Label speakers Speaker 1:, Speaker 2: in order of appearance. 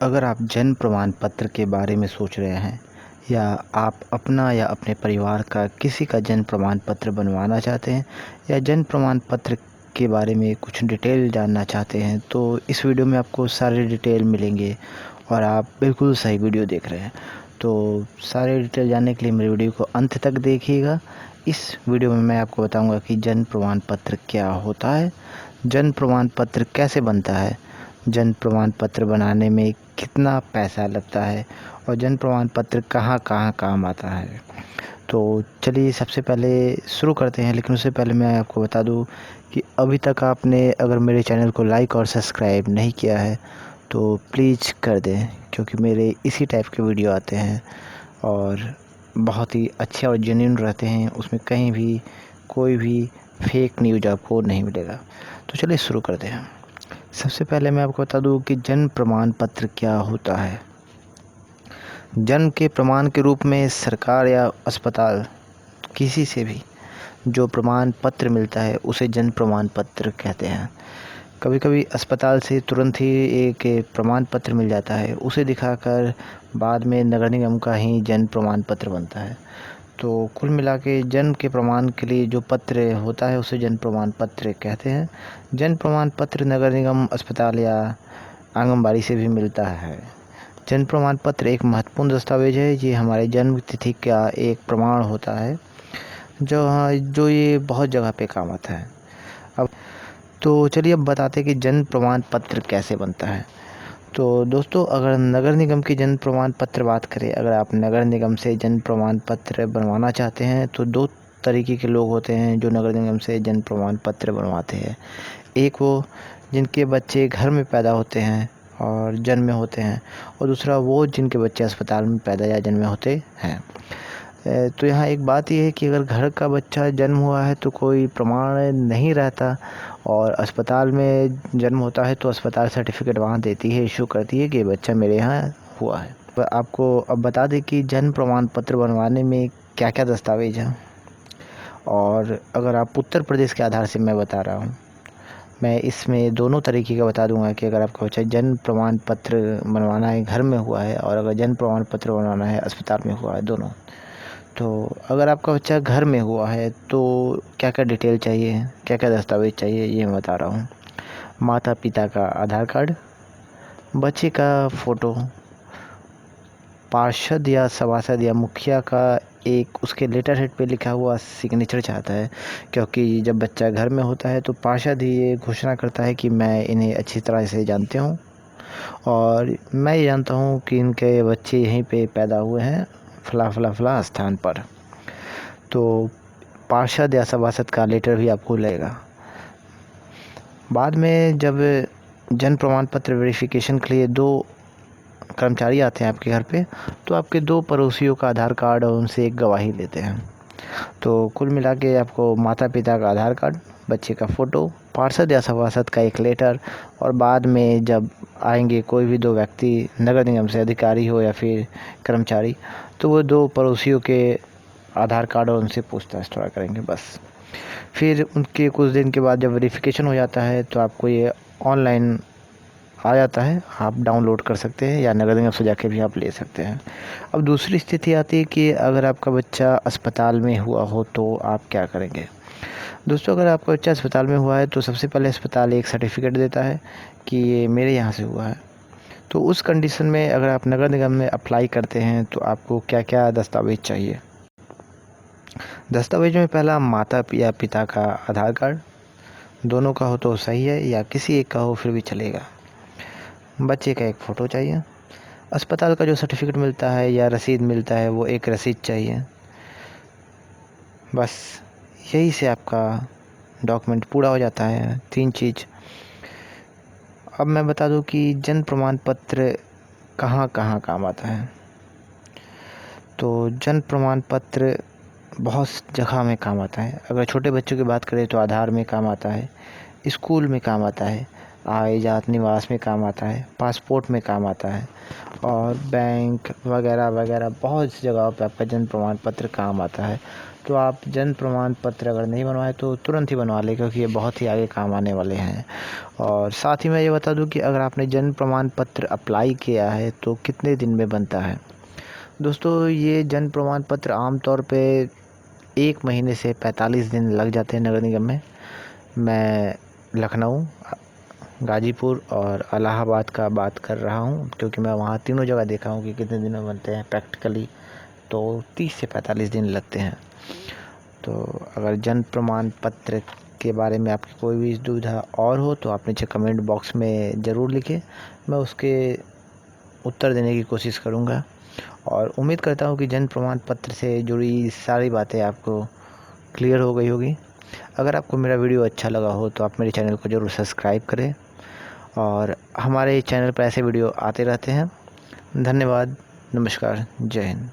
Speaker 1: अगर आप जन्म प्रमाण पत्र के बारे में सोच रहे हैं या आप अपना या अपने परिवार का किसी का जन्म प्रमाण पत्र बनवाना चाहते हैं या जन्म प्रमाण पत्र के बारे में कुछ डिटेल जानना चाहते हैं तो इस वीडियो में आपको सारे डिटेल मिलेंगे और आप बिल्कुल सही वीडियो देख रहे हैं। तो सारे डिटेल जानने के लिए मेरे वीडियो को अंत तक देखिएगा। इस वीडियो में मैं आपको बताऊंगा कि जन्म प्रमाण पत्र क्या होता है, जन्म प्रमाण पत्र कैसे बनता है, जन्म प्रमाण पत्र बनाने में कितना पैसा लगता है और जन्म प्रमाण पत्र कहाँ कहाँ काम आता है। तो चलिए सबसे पहले शुरू करते हैं, लेकिन उससे पहले मैं आपको बता दूं कि अभी तक आपने अगर मेरे चैनल को लाइक और सब्सक्राइब नहीं किया है तो प्लीज़ कर दें, क्योंकि मेरे इसी टाइप के वीडियो आते हैं और बहुत ही अच्छे और जेन्युइन रहते हैं। उसमें कहीं भी कोई भी फेक न्यूज़ आपको नहीं मिलेगा। तो चलिए शुरू करते हैं। सबसे पहले मैं आपको बता दूं कि जन्म प्रमाण पत्र क्या होता है। जन्म के प्रमाण के रूप में सरकार या अस्पताल किसी से भी जो प्रमाण पत्र मिलता है उसे जन्म प्रमाण पत्र कहते हैं। कभी कभी अस्पताल से तुरंत ही एक प्रमाण पत्र मिल जाता है, उसे दिखाकर बाद में नगर निगम का ही जन्म प्रमाण पत्र बनता है। तो कुल मिला के जन्म के प्रमाण के लिए जो पत्र होता है उसे जन्म प्रमाण पत्र कहते हैं। जन्म प्रमाण पत्र नगर निगम, अस्पताल या आंगनबाड़ी से भी मिलता है। जन्म प्रमाण पत्र एक महत्वपूर्ण दस्तावेज है। ये हमारे जन्म तिथि का एक प्रमाण होता है जो ये बहुत जगह पे काम आता है। अब तो चलिए अब बताते हैं कि जन्म प्रमाण पत्र कैसे बनता है। तो दोस्तों, अगर नगर निगम की जन्म प्रमाण पत्र बात करें, अगर आप नगर निगम से जन्म प्रमाण पत्र बनवाना चाहते हैं तो दो तरीके के लोग होते हैं जो नगर निगम से जन्म प्रमाण पत्र बनवाते हैं। एक वो जिनके बच्चे घर में पैदा होते हैं और जन्मे होते हैं, और दूसरा वो जिनके बच्चे अस्पताल में पैदा या जन्मे होते हैं। तो यहाँ एक बात ये है कि अगर घर का बच्चा जन्म हुआ है तो कोई प्रमाण नहीं रहता, और अस्पताल में जन्म होता है तो अस्पताल सर्टिफिकेट वहाँ देती है, इशू करती है कि बच्चा मेरे यहाँ हुआ है। तो आपको अब बता दें कि जन्म प्रमाण पत्र बनवाने में क्या क्या दस्तावेज हैं। और अगर आप उत्तर प्रदेश के आधार से मैं बता रहा हूँ, मैं इसमें दोनों तरीके का बता दूंगा कि अगर आपका बच्चा जन्म प्रमाण पत्र बनवाना है घर में हुआ है और अगर जन्म प्रमाण पत्र बनवाना है अस्पताल में हुआ है, दोनों। तो अगर आपका बच्चा घर में हुआ है तो क्या क्या डिटेल चाहिए, क्या क्या दस्तावेज चाहिए, ये मैं बता रहा हूँ। माता पिता का आधार कार्ड, बच्चे का फ़ोटो, पार्षद या सभासद या मुखिया का एक उसके लेटर हेड पे लिखा हुआ सिग्नेचर चाहता है, क्योंकि जब बच्चा घर में होता है तो पार्षद ही ये घोषणा करता है कि मैं इन्हें अच्छी तरह से जानते हूँ और मैं ये जानता हूँ कि इनके बच्चे यहीं पे पैदा हुए हैं, फला फला फला स्थान पर। तो पार्षद या सभासद का लेटर भी आपको लगेगा। बाद में जब जन्म प्रमाण पत्र वेरिफिकेशन के लिए दो कर्मचारी आते हैं आपके घर पे, तो आपके दो पड़ोसियों का आधार कार्ड और उनसे एक गवाही लेते हैं। तो कुल मिला के आपको माता पिता का आधार कार्ड, बच्चे का फ़ोटो, पार्षद या सभासद का एक लेटर, और बाद में जब आएंगे कोई भी दो व्यक्ति नगर निगम से, अधिकारी हो या फिर कर्मचारी, तो वो दो पड़ोसियों के आधार कार्ड और उनसे पूछताछ थोड़ा करेंगे बस। फिर उनके कुछ दिन के बाद जब वेरिफिकेशन हो जाता है तो आपको ये ऑनलाइन आ जाता है, आप डाउनलोड कर सकते हैं या नगर निगम से जाके भी आप ले सकते हैं। अब दूसरी स्थिति आती है कि अगर आपका बच्चा अस्पताल में हुआ हो तो आप क्या करेंगे। दोस्तों, अगर आपका बच्चा अस्पताल में हुआ है तो सबसे पहले अस्पताल एक सर्टिफिकेट देता है कि ये मेरे यहाँ से हुआ है। तो उस कंडीशन में अगर आप नगर निगम में अप्लाई करते हैं तो आपको क्या क्या दस्तावेज चाहिए। दस्तावेज में पहला माता या पिता का आधार कार्ड, दोनों का हो तो सही है, या किसी एक का हो फिर भी चलेगा। बच्चे का एक फ़ोटो चाहिए। अस्पताल का जो सर्टिफिकेट मिलता है या रसीद मिलता है वो एक रसीद चाहिए। बस यही से आपका डॉक्यूमेंट पूरा हो जाता है, तीन चीज़। अब मैं बता दूं कि जन्म प्रमाण पत्र कहाँ कहाँ काम आता है। तो जन्म प्रमाण पत्र बहुत जगह में काम आता है। अगर छोटे बच्चों की बात करें तो आधार में काम आता है, स्कूल में काम आता है, आय जात निवास में काम आता है, पासपोर्ट में काम आता है, और बैंक वगैरह वगैरह बहुत सी जगहों पे आपका जन्म प्रमाण पत्र काम आता है। तो आप जन्म प्रमाण पत्र अगर नहीं बनवाए तो तुरंत ही बनवा लें, क्योंकि ये बहुत ही आगे काम आने वाले हैं। और साथ ही मैं ये बता दूं कि अगर आपने जन्म प्रमाण पत्र अप्लाई किया है तो कितने दिन में बनता है। दोस्तों, ये जन्म प्रमाण पत्र आमतौर पे 1 महीने से 45 दिन लग जाते हैं नगर निगम में। मैं लखनऊ, गाजीपुर और इलाहाबाद का बात कर रहा हूँ, क्योंकि मैं वहाँ तीनों जगह देखा हूँ कि कितने दिन में बनते हैं प्रैक्टिकली। तो 30 से 45 दिन लगते हैं। तो अगर जन्म प्रमाण पत्र के बारे में आपकी कोई भी दुविधा और हो तो आप नीचे कमेंट बॉक्स में ज़रूर लिखें, मैं उसके उत्तर देने की कोशिश करूँगा। और उम्मीद करता हूँ कि जन्म प्रमाण पत्र से जुड़ी सारी बातें आपको क्लियर हो गई होगी। अगर आपको मेरा वीडियो अच्छा लगा हो तो आप मेरे चैनल को ज़रूर सब्सक्राइब करें, और हमारे चैनल पर ऐसे वीडियो आते रहते हैं। धन्यवाद, नमस्कार, जय हिंद।